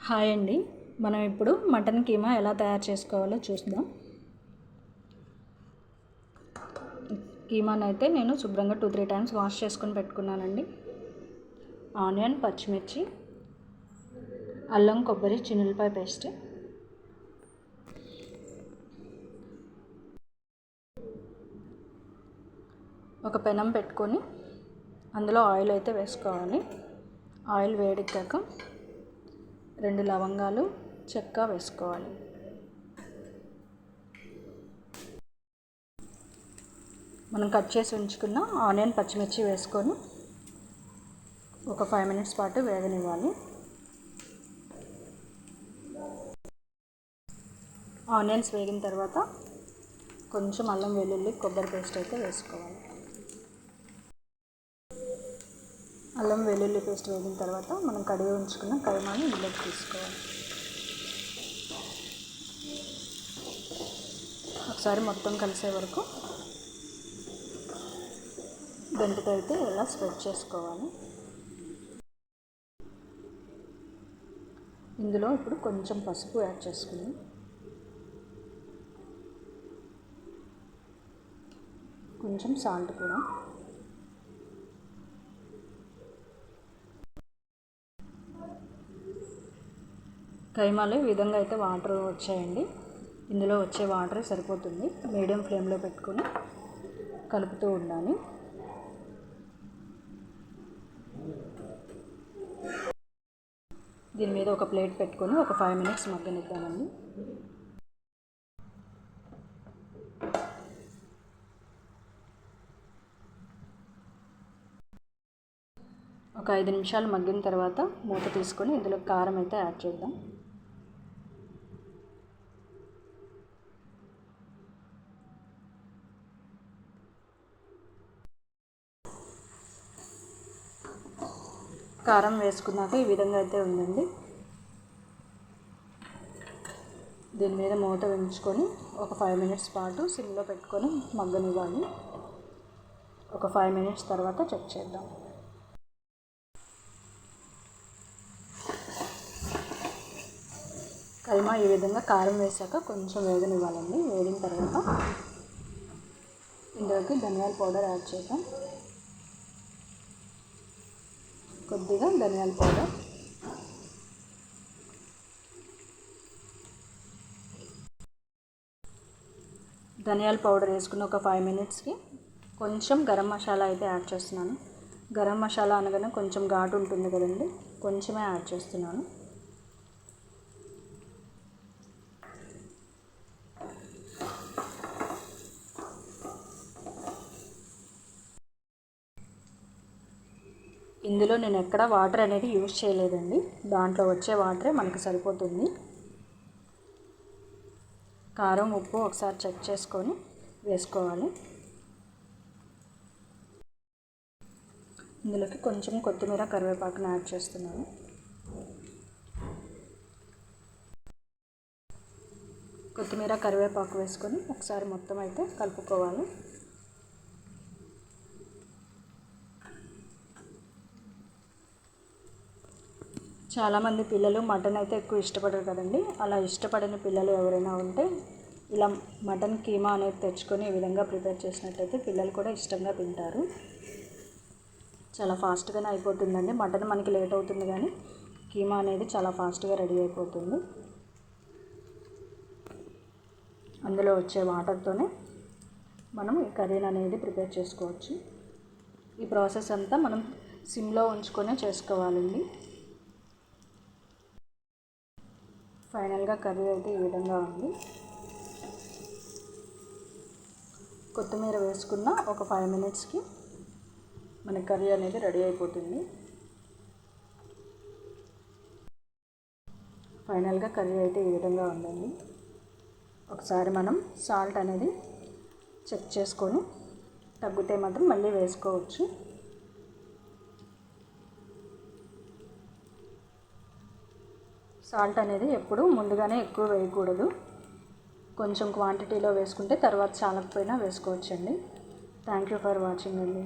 Hi అండి. మనం ఇప్పుడు మటన్ కీమా ఎలా తయారు చేసుకోవాలో చూద్దాం. కీమాని అయితే నేను శుభ్రంగా 2-3 టైమ్స్ వాష్ చేసుకొని పెట్టుకున్నానండి. ఆనియన్, పచ్చిమిర్చి, అల్లం, కొబ్బరి, చిన్నులపాయ పేస్ట్, ఒక పెనం పెట్టుకొని అందులో ఆయిల్ అయితే వేసుకోవాలి. ఆయిల్ వేడెక్కాక 2 లవంగాలు, చెక్క వేసుకోవాలి. మనం కట్ చేసి ఉంచుకున్న ఆనియన్, పచ్చిమిర్చి వేసుకొని ఒక 5 మినిట్స్ పాటు వేగనివ్వాలి. ఆనియన్స్ వేగిన తర్వాత కొంచెం అల్లం, వెల్లుల్లి, కొబ్బరి పేస్ట్ అయితే వేసుకోవాలి. అల్లం, వెల్లుల్లి పేస్ట్ వేగిన తర్వాత మనం కడిగి ఉంచుకున్న కైమాని ఇందులోకి తీసుకోవాలి. ఒకసారి మొత్తం కలిసే వరకు గంటతో అయితే ఇలా స్ప్రెడ్ చేసుకోవాలి. ఇందులో ఇప్పుడు కొంచెం పసుపు యాడ్ చేసుకుని కొంచెం సాల్ట్ కూడా, కైమాలో ఈ విధంగా అయితే వాటర్ వచ్చాయండి. ఇందులో వచ్చే వాటర్ సరిపోతుంది. మీడియం ఫ్లేమ్లో పెట్టుకొని కలుపుతూ ఉండాలి. దీని మీద ఒక ప్లేట్ పెట్టుకొని ఒక 5 మినిట్స్ మగ్గనిద్దామండి. ఒక 5 నిమిషాలు మగ్గిన తర్వాత మూత తీసుకొని ఇందులో కారం అయితే యాడ్ చేద్దాం. కారం వేసుకున్నాక ఈ విధంగా అయితే ఉందండి. దీని మీద మూత ఉంచుకొని ఒక 5 మినిట్స్ పాటు సిమ్లో పెట్టుకొని మగ్గనివ్వాలి. ఒక 5 మినిట్స్ తర్వాత చెక్ చేద్దాం. కైమా ఈ విధంగా కారం వేసాక కొంచెం వేగనివ్వాలండి. వేగిన తర్వాత ఇందులోకి ధనియాల పౌడర్ యాడ్ చేద్దాం. కొద్దిగా ధనియాల పౌడర్, ధనియాల పౌడర్ వేసుకున్న ఒక 5 మినిట్స్కి కొంచెం గరం మసాలా అయితే యాడ్ చేస్తున్నాను. గరం మసాలా అనగానే కొంచెం ఘాటు ఉంటుంది కదండి, కొంచెమే యాడ్ చేస్తున్నాను. ఇందులో నేను ఎక్కడ వాటర్ అనేది యూజ్ చేయలేదండి. దాంట్లో వచ్చే వాటరే మనకు సరిపోతుంది. కారం, ఉప్పు ఒకసారి చెక్ చేసుకొని వేసుకోవాలి. ఇందులోకి కొంచెం కొత్తిమీర, కరివేపాకును యాడ్ చేస్తున్నాను. కొత్తిమీర, కరివేపాకు వేసుకొని ఒకసారి మొత్తం అయితే కలుపుకోవాలి. చాలామంది పిల్లలు మటన్ అయితే ఎక్కువ ఇష్టపడరు కదండి. అలా ఇష్టపడని పిల్లలు ఎవరైనా ఉంటే ఇలా మటన్ కీమా అనేది తెచ్చుకొని ఈ విధంగా ప్రిపేర్ చేసినట్టయితే పిల్లలు కూడా ఇష్టంగా తింటారు. చాలా ఫాస్ట్గానే అయిపోతుందండి. మటన్ మనకి లేట్ అవుతుంది కానీ కీమా అనేది చాలా ఫాస్ట్గా రెడీ అయిపోతుంది. అందులో వచ్చే వాటర్తోనే మనం ఈ కర్రీని అనేది ప్రిపేర్ చేసుకోవచ్చు. ఈ ప్రాసెస్ అంతా మనం సిమ్లో ఉంచుకొనే చేసుకోవాలండి. ఫైనల్గా కర్రీ అయితే ఈ విధంగా ఉంది. కొత్తిమీర వేసుకున్న ఒక 5 మినిట్స్కి మన కర్రీ అనేది రెడీ అయిపోతుంది. ఫైనల్గా కర్రీ అయితే ఈ విధంగా ఉందండి. ఒకసారి మనం సాల్ట్ అనేది చెక్ చేసుకొని తగ్గితే మాత్రం మళ్ళీ వేసుకోవచ్చు. సాల్ట్ అనేది ఎప్పుడు ముందుగానే ఎక్కువ వేయకూడదు. కొంచెం క్వాంటిటీలో వేసుకుంటే తర్వాత చాలకపోయినా వేసుకోవచ్చండి. థ్యాంక్ యూ ఫర్ వాచింగ్ అండి.